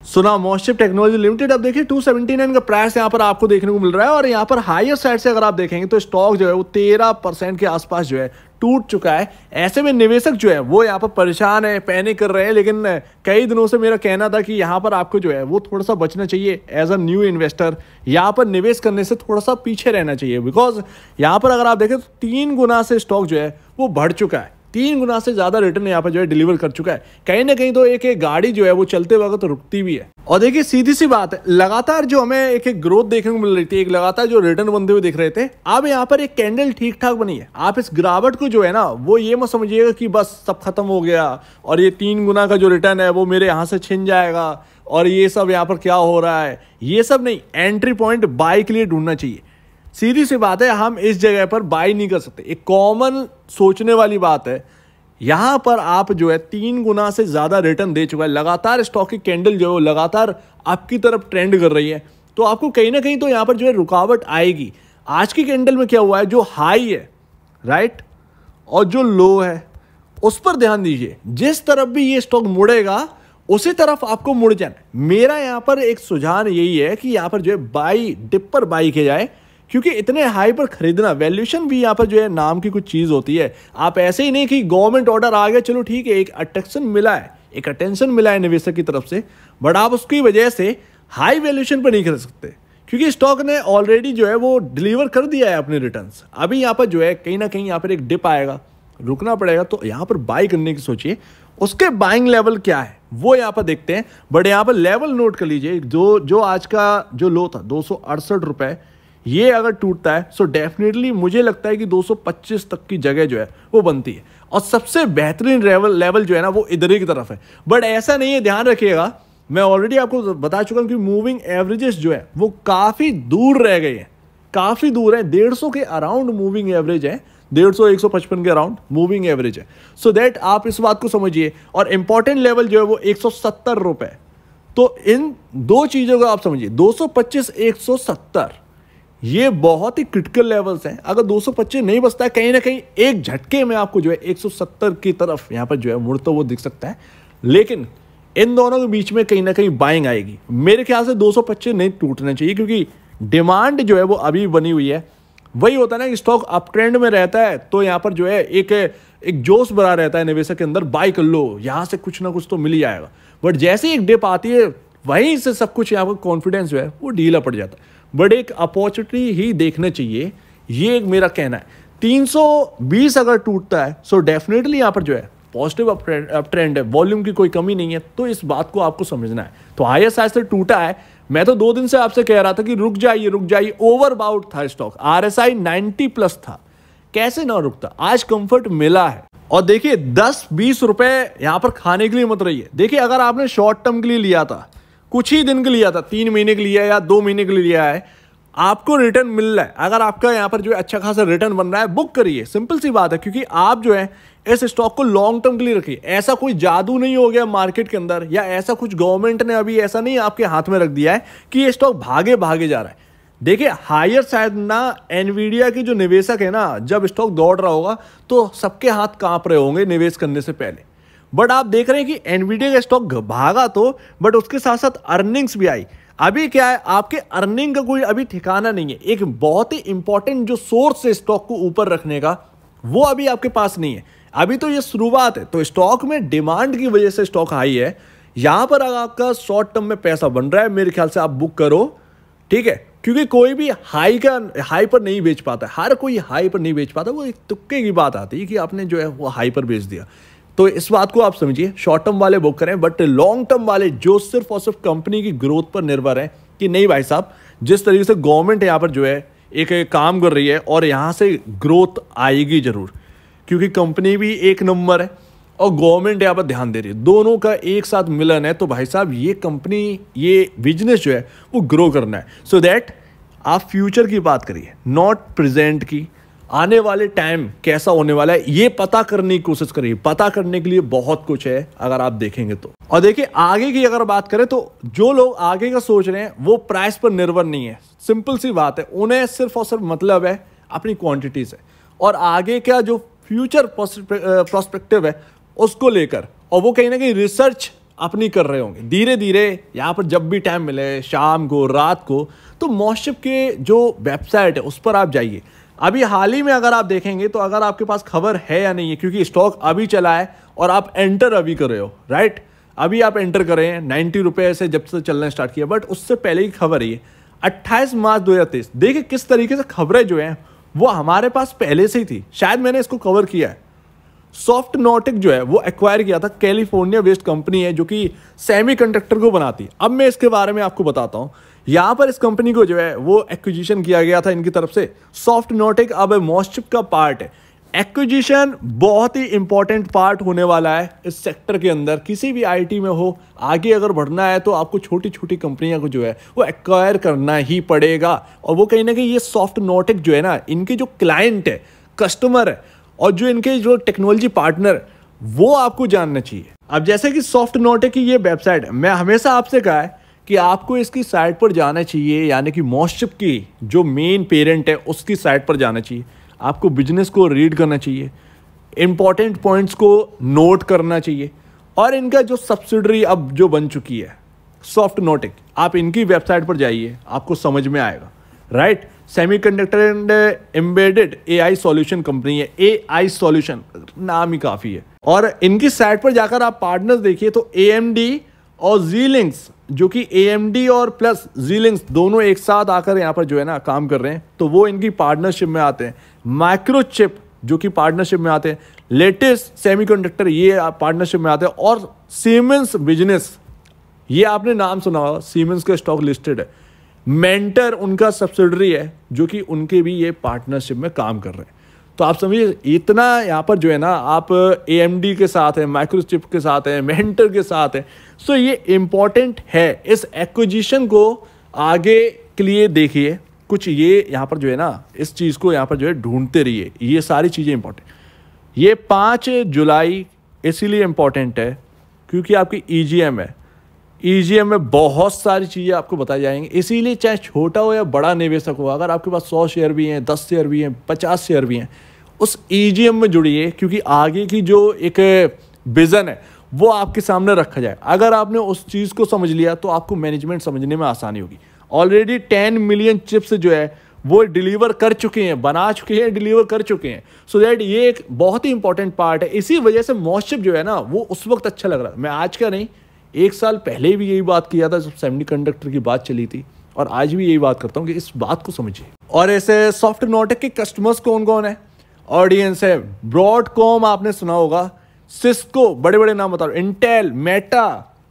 सुना मोस्टशिप technology limited, अब देखिए 279 का प्राइस यहाँ पर आपको देखने को मिल रहा है और यहाँ पर हायर साइड से अगर आप देखेंगे तो स्टॉक जो है वो 13% के आसपास जो है टूट चुका है। ऐसे में निवेशक जो है वो यहाँ पर परेशान है, पैनिक कर रहे हैं, लेकिन कई दिनों से मेरा कहना था कि यहाँ पर आपको जो है वो थोड़ा सा बचना चाहिए। एज अ न्यू इन्वेस्टर यहाँ पर निवेश करने से थोड़ा सा पीछे रहना चाहिए, बिकॉज यहाँ पर अगर आप देखें तो 3 गुना से स्टॉक जो है वो बढ़ चुका है, 3 गुना से ज्यादा रिटर्न यहाँ पर जो है डिलीवर कर चुका है। कहीं ना कहीं तो एक गाड़ी जो है वो चलते वक्त रुकती भी है। और देखिए सीधी सी बात है, लगातार जो हमें एक ग्रोथ देखने को मिल रही थी, एक लगातार जो रिटर्न बनते हुए दिख रहे थे, अब यहाँ पर एक कैंडल ठीक ठाक बनी है। आप इस गिरावट को जो है ना वो ये मत समझिएगा कि बस सब खत्म हो गया और ये 3 गुना का जो रिटर्न है वो मेरे यहाँ से छिन जाएगा और ये सब यहाँ पर क्या हो रहा है, ये सब नहीं। एंट्री पॉइंट बाय के लिए ढूंढना चाहिए। सीधी सी बात है, हम इस जगह पर बाय नहीं कर सकते। एक कॉमन सोचने वाली बात है। यहां पर आप जो है 3 गुना से ज्यादा रिटर्न दे चुका है, लगातार स्टॉक की कैंडल जो है लगातार आपकी तरफ ट्रेंड कर रही है, तो आपको कहीं ना कहीं तो यहां पर जो है रुकावट आएगी। आज की कैंडल में क्या हुआ है, जो हाई है राइट और जो लो है उस पर ध्यान दीजिए। जिस तरफ भी ये स्टॉक मुड़ेगा उसी तरफ आपको मुड़ जाना। मेरा यहां पर एक सुझाव यही है कि यहां पर जो है बाई डिप पर बाई किया जाए, क्योंकि इतने हाई पर खरीदना, वैल्यूएशन भी यहाँ पर जो है नाम की कुछ चीज होती है। आप ऐसे ही नहीं कि गवर्नमेंट ऑर्डर आ गया चलो ठीक है, एक अट्रैक्शन मिला है, एक अटेंशन मिला है निवेशक की तरफ से, बट आप उसकी वजह से हाई वैल्यूएशन पर नहीं खरीद सकते, क्योंकि स्टॉक ने ऑलरेडी जो है वो डिलीवर कर दिया है अपने रिटर्न्स। अभी यहाँ पर जो है कहीं ना कहीं यहाँ पर एक डिप आएगा, रुकना पड़ेगा, तो यहाँ पर बाय करने की सोचिए। उसके बाइंग लेवल क्या है वो यहाँ पर देखते हैं, बट यहाँ पर लेवल नोट कर लीजिए। जो आज का जो लो था 268 रुपए, ये अगर टूटता है सो डेफिनेटली मुझे लगता है कि 225 तक की जगह जो है वो बनती है और सबसे बेहतरीन लेवल जो है ना वो इधर ही की तरफ है। बट ऐसा नहीं है, ध्यान रखिएगा, मैं ऑलरेडी आपको बता चुका हूं कि मूविंग एवरेजेस जो है वो काफी दूर रह गए हैं, काफी दूर है। 150 के अराउंड मूविंग एवरेज है, 150-155 के अराउंड मूविंग एवरेज है। सो दैट आप इस बात को समझिए। और इंपॉर्टेंट लेवल जो है वो 170 रुपए। तो इन दो चीजों को आप समझिए, 225-170 ये बहुत ही क्रिटिकल लेवल्स हैं। अगर 225 नहीं बचता है, कहीं ना कहीं एक झटके में आपको जो है 170 की तरफ यहां पर जो है मुड़ता वो दिख सकता है, लेकिन इन दोनों के बीच में कहीं ना कहीं बाइंग आएगी। मेरे ख्याल से 225 नहीं टूटना चाहिए, क्योंकि डिमांड जो है वो अभी बनी हुई है। वही होता है ना कि स्टॉक अप ट्रेंड में रहता है तो यहाँ पर जो है एक जोश भरा रहता है निवेशक के अंदर, बाय कर लो, यहां से कुछ ना कुछ तो मिल ही जाएगा। बट जैसे ही एक डिप आती है वहीं से सब कुछ यहाँ पर कॉन्फिडेंस जो है वो ढीला पड़ जाता है। बट एक अपॉर्चुनिटी ही देखना चाहिए, ये एक मेरा कहना है। 320 अगर टूटता है सो डेफिनेटली यहाँ पर जो है पॉजिटिव अप ट्रेंड है, वॉल्यूम की कोई कमी नहीं है, तो इस बात को आपको समझना है। तो हायर साइड से टूटा है, मैं तो 2 दिन से आपसे कह रहा था कि रुक जाइए, ओवरबाउट था स्टॉक, RSI 90+ था, कैसे ना रुकता। आज कंफर्ट मिला है। और देखिए 10-20 रुपए यहां पर खाने के लिए मत रहिए। देखिए अगर आपने शॉर्ट टर्म के लिए लिया था, कुछ ही दिन के लिया था, 3 महीने के लिए या 2 महीने के लिए लिया है, आपको रिटर्न मिल रहा है। अगर आपका यहाँ पर जो है अच्छा खासा रिटर्न बन रहा है, बुक करिए, सिंपल सी बात है, क्योंकि आप जो है इस स्टॉक को लॉन्ग टर्म के लिए रखिए। ऐसा कोई जादू नहीं हो गया मार्केट के अंदर, या ऐसा कुछ गवर्नमेंट ने अभी ऐसा नहीं आपके हाथ में रख दिया है कि ये स्टॉक भागे जा रहा है। देखिए हायर साइड ना एनवीडिया के जो निवेशक है ना, जब स्टॉक दौड़ रहा होगा तो सबके हाथ कांप रहे होंगे निवेश करने से पहले। बट आप देख रहे हैं कि एनवीडिया का स्टॉक भागा तो, बट उसके साथ साथ अर्निंग्स भी आई। अभी क्या है, आपके अर्निंग का कोई अभी ठिकाना नहीं है। एक बहुत ही इंपॉर्टेंट जो सोर्स है स्टॉक को ऊपर रखने का, वो अभी आपके पास नहीं है। अभी तो ये शुरुआत है। तो स्टॉक में डिमांड की वजह से स्टॉक हाई है। यहां पर अगर आपका शॉर्ट टर्म में पैसा बन रहा है, मेरे ख्याल से आप बुक करो, ठीक है, क्योंकि कोई भी हाई पर नहीं बेच पाता, हर कोई हाई पर नहीं बेच पाता। वो एक तुक्के की बात आती है कि आपने जो है वो हाई पर बेच दिया। तो इस बात को आप समझिए, शॉर्ट टर्म वाले बुक करें, बट लॉन्ग टर्म वाले जो सिर्फ और सिर्फ कंपनी की ग्रोथ पर निर्भर है कि नहीं भाई साहब, जिस तरीके से गवर्नमेंट यहाँ पर जो है एक काम कर रही है और यहाँ से ग्रोथ आएगी जरूर, क्योंकि कंपनी भी एक नंबर है और गवर्नमेंट यहाँ पर ध्यान दे रही है, दोनों का एक साथ मिलन है। तो भाई साहब ये कंपनी, ये बिजनेस जो है वो ग्रो करना है। सो दैट आप फ्यूचर की बात करिए, नॉट प्रेजेंट की। आने वाले टाइम कैसा होने वाला है ये पता करने की कोशिश करिए। पता करने के लिए बहुत कुछ है अगर आप देखेंगे तो। और देखिए आगे की अगर बात करें तो जो लोग आगे का सोच रहे हैं वो प्राइस पर निर्भर नहीं है। सिंपल सी बात है, उन्हें सिर्फ और सिर्फ मतलब है अपनी क्वांटिटी से और आगे का जो फ्यूचर प्रोस्पेक्टिव है उसको लेकर, और वो कहीं ना कहीं रिसर्च अपनी कर रहे होंगे धीरे धीरे यहाँ पर, जब भी टाइम मिले शाम को रात को, तो मॉस्टशिप के जो वेबसाइट है उस पर आप जाइए। अभी हाल ही में अगर आप देखेंगे तो अगर आपके पास खबर है या नहीं है, क्योंकि स्टॉक अभी चला है और आप एंटर अभी कर रहे हो, राइट, अभी आप एंटर कर रहे हैं 90 रुपये से जब से चलना स्टार्ट किया, बट उससे पहले की खबर है 28 मार्च 2023। देखिए किस तरीके से खबरें जो हैं वो हमारे पास पहले से ही थी, शायद मैंने इसको कवर किया है। सॉफ्टनॉटिक जो है वो एक्वायर किया था, कैलिफोर्निया बेस्ड कंपनी है जो कि सेमीकंडक्टर को बनाती है। अब मैं इसके बारे में आपको बताता हूं। यहां पर इस कंपनी को जो है वो एक्विजिशन किया गया था इनकी तरफ से। सॉफ्टनॉटिक अब मॉस्टशिप का पार्ट है। एक्विजिशन बहुत ही इंपॉर्टेंट पार्ट होने वाला है इस सेक्टर के अंदर। किसी भी आईटी में हो, आगे अगर बढ़ना है तो आपको छोटी छोटी कंपनियां को जो है वो एक्वायर करना ही पड़ेगा। और वो कहीं ना कहीं ये सॉफ्टनॉटिक जो है ना, इनके जो क्लाइंट है, कस्टमर है और जो इनके जो टेक्नोलॉजी पार्टनर, वो आपको जानना चाहिए। अब जैसे कि सॉफ्टनॉटिक की ये वेबसाइट है, मैं हमेशा आपसे कहा है कि आपको इसकी साइट पर जाना चाहिए, यानी कि मॉस्टशिप की जो मेन पेरेंट है उसकी साइट पर जाना चाहिए। आपको बिजनेस को रीड करना चाहिए, इंपॉर्टेंट पॉइंट्स को नोट करना चाहिए। और इनका जो सब्सिडरी अब जो बन चुकी है सॉफ्टनॉटिक, आप इनकी वेबसाइट पर जाइए, आपको समझ में आएगा, right. Semiconductor and embedded AI solution company है, एआई सॉल्यूशन नाम ही काफी है। और इनकी साइट पर जाकर आप पार्टनर्स देखिए तो एएमडी और जीलिंक्स, जो कि एएमडी और प्लस जीलिंक्स दोनों एक साथ आकर यहाँ पर जो है ना काम कर रहे हैं, तो वो इनकी पार्टनरशिप में आते हैं। माइक्रोचिप जो कि पार्टनरशिप में आते हैं, लेटेस्ट सेमीकंडक्टर ये पार्टनरशिप में आते हैं, और सीमेंस बिजनेस, ये आपने नाम सुना होगा, सीमेंस का स्टॉक लिस्टेड है। मेंटर उनका सब्सिडरी है जो कि उनके भी ये पार्टनरशिप में काम कर रहे हैं। तो आप समझिए इतना यहाँ पर जो है ना, आप एएमडी के साथ हैं, माइक्रोचिप के साथ हैं, मेंटर के साथ हैं। सो ये इंपॉर्टेंट है। इस एक्विजिशन को आगे के लिए देखिए, कुछ ये यहाँ पर जो है ना, इस चीज़ को यहाँ पर जो है ढूंढते रहिए। ये सारी चीज़ें इंपॉर्टेंट। ये 5 जुलाई इसीलिए इंपॉर्टेंट है क्योंकि आपकी ईजीएम है। ईजीएम में बहुत सारी चीज़ें आपको बताई जाएंगी, इसीलिए चाहे छोटा हो या बड़ा निवेशक हो, अगर आपके पास 100 शेयर भी हैं, 10 शेयर भी हैं, 50 शेयर भी हैं, उस ईजीएम में जुड़िए, क्योंकि आगे की जो एक विजन है वो आपके सामने रखा जाए। अगर आपने उस चीज़ को समझ लिया तो आपको मैनेजमेंट समझने में आसानी होगी। ऑलरेडी 10 मिलियन चिप्स जो है वो डिलीवर कर चुके हैं, बना चुके हैं, डिलीवर कर चुके हैं। सो दैट ये एक बहुत ही इंपॉर्टेंट पार्ट है। इसी वजह से मॉस्टशिप जो है ना वो उस वक्त अच्छा लग रहा है। मैं आज का नहीं, 1 साल पहले भी यही बात किया था जब सेमीकंडक्टर की बात चली थी, और आज भी यही बात करता हूँ कि इस बात को समझिए। और ऐसे सॉफ्टनॉटिक के कस्टमर्स कौन कौन है, ऑडियंस है, ब्रॉडकॉम आपने सुना होगा, सिस्को, बड़े बड़े नाम बताओ, इंटेल, मेटा,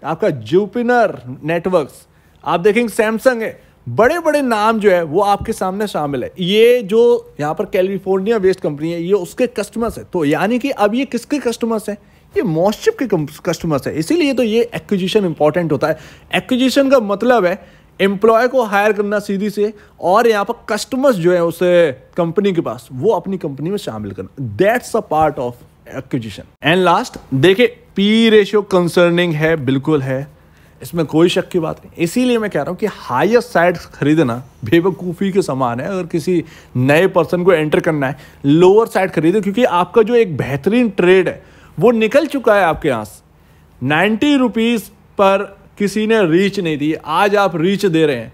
आपका जुपिटर नेटवर्क्स, आप देखेंगे सैमसंग है, बड़े बड़े नाम जो है वो आपके सामने शामिल है। ये जो यहाँ पर कैलिफोर्निया बेस्ड कंपनी है, ये उसके कस्टमर्स है। तो यानी कि अब ये किसके कस्टमर्स है, ये मॉस्टशिप के कस्टमर्स है। इसीलिए तो ये एक्विजिशन इंपॉर्टेंट होता है। एक्विजिशन का मतलब है एम्प्लॉय को हायर करना सीधी से, और यहाँ पर कस्टमर्स जो है उस कंपनी के पास वो अपनी कंपनी में शामिल करना। That's a part of acquisition. And last देखिए, पी रेशियो कंसर्निंग है, बिल्कुल है, इसमें कोई शक की बात नहीं। इसीलिए मैं कह रहा हूँ कि हायर साइड खरीदना बेवकूफ़ी के समान है। अगर किसी नए पर्सन को एंटर करना है, लोअर साइड खरीदे, क्योंकि आपका जो एक बेहतरीन ट्रेड है वो निकल चुका है आपके यहाँ से। 90 रुपीज़ पर किसी ने रीच नहीं दी, आज आप रीच दे रहे हैं।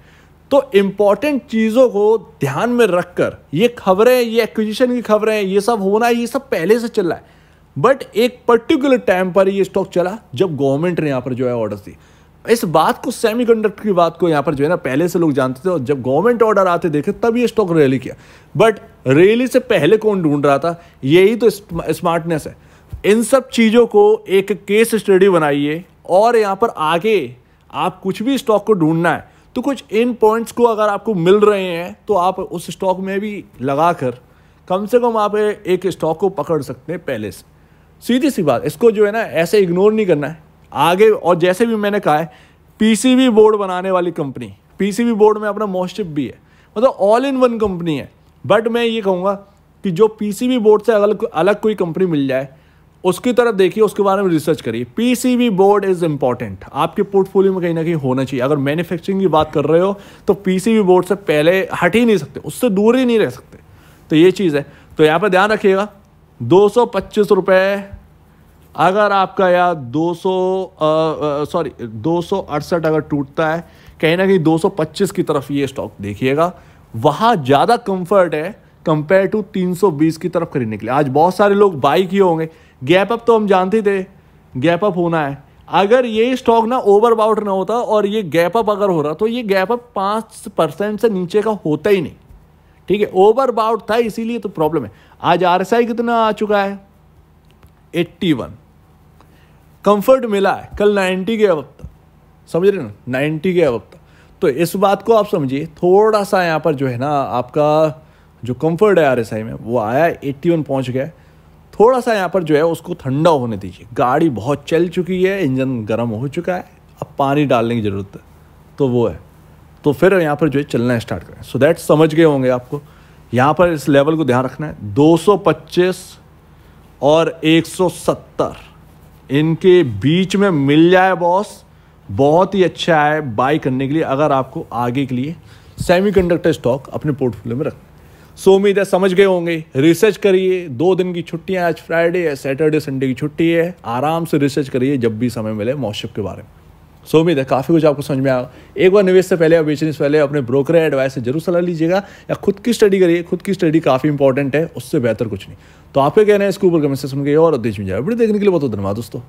तो इंपॉर्टेंट चीज़ों को ध्यान में रखकर ये खबरें, ये एक्विजिशन की खबरें, ये सब होना, ये सब पहले से चल रहा है। बट एक पर्टिकुलर टाइम पर ये स्टॉक चला जब गवर्नमेंट ने यहाँ पर जो है ऑर्डर दी। इस बात को, सेमीकंडक्टर की बात को यहाँ पर जो है ना पहले से लोग जानते थे, और जब गवर्नमेंट ऑर्डर आते देखे तब ये स्टॉक रैली किया। बट रैली से पहले कौन ढूंढ रहा था, यही तो स्मार्टनेस है। इन सब चीज़ों को एक केस स्टडी बनाइए, और यहाँ पर आगे आप कुछ भी स्टॉक को ढूंढना है तो कुछ इन पॉइंट्स को अगर आपको मिल रहे हैं तो आप उस स्टॉक में भी लगाकर कम से कम आप एक स्टॉक को पकड़ सकते हैं पहले से। सीधी सी बात, इसको जो है ना ऐसे इग्नोर नहीं करना है आगे। और जैसे भी मैंने कहा है, पीसीबी बोर्ड बनाने वाली कंपनी, पीसीबी बोर्ड में अपना मॉस्टशिप भी है, मतलब ऑल इन वन कंपनी है। बट मैं ये कहूँगा कि जो पीसीबी बोर्ड से अलग कोई कंपनी मिल जाए उसकी तरफ देखिए, उसके बारे में रिसर्च करिए। पीसीबी बोर्ड इज इंपॉर्टेंट, आपके पोर्टफोलियो में कहीं ना कहीं होना चाहिए। अगर मैन्युफैक्चरिंग की बात कर रहे हो तो पीसीबी बोर्ड से पहले हट ही नहीं सकते, उससे दूर ही नहीं रह सकते। तो ये चीज़ है, तो यहाँ पर ध्यान रखिएगा। 225 रुपये अगर आपका यार 268 अगर टूटता है, कहीं ना कहीं 225 की तरफ ये स्टॉक देखिएगा, वहां ज्यादा कंफर्ट है कंपेयर टू 320 की तरफ खरीदने के लिए। आज बहुत सारे लोग बाई किए होंगे, गैप अप तो हम जानते थे गैप अप होना है। अगर ये स्टॉक ना ओवरबाउट ना होता और ये गैप अप अगर हो रहा, तो ये गैप अप 5% से नीचे का होता ही नहीं, ठीक है। ओवरबाउट था इसीलिए तो प्रॉब्लम है। आज आरएसआई कितना आ चुका है, 81। कंफर्ट मिला है, कल 90 के वक्त, समझ रहे ना, 90 के वक्त। तो इस बात को आप समझिए, थोड़ा सा यहाँ पर जो है ना आपका जो कंफर्ट है आरएसआई में वो आया, 81 पहुंच गया। थोड़ा सा यहाँ पर जो है उसको ठंडा होने दीजिए। गाड़ी बहुत चल चुकी है, इंजन गर्म हो चुका है, अब पानी डालने की जरूरत है, तो वो है। तो फिर यहाँ पर जो है चलना स्टार्ट करें। सो दैट समझ गए होंगे आपको, यहाँ पर इस लेवल को ध्यान रखना है। 225 और 170 इनके बीच में मिल जाए बॉस, बहुत ही अच्छा है बाई करने के लिए, अगर आपको आगे के लिए सेमीकंडक्टर स्टॉक अपने पोर्टफोलियो में रखना। सो उम्मीद है समझ गए होंगे। रिसर्च करिए, 2 दिन की छुट्टियां, आज फ्राइडे है, सैटरडे संडे की छुट्टी है, आराम से रिसर्च करिए जब भी समय मिले मॉस्शिप के बारे में। सो उम्मीद है काफ़ी कुछ आपको समझ में आया। एक बार निवेश से पहले या बेचने से पहले अपने ब्रोकर एडवाइस से जरूर सलाह लीजिएगा, या खुद की स्टडी करिए। खुद की स्टडी काफ़ी इंपॉर्टेंट है, उससे बेहतर कुछ नहीं। तो आपके कहना है इसके ऊपर कमेंट सेक्शन में और देश में जाए। वीडियो देखने के लिए बहुत धन्यवाद दोस्तों।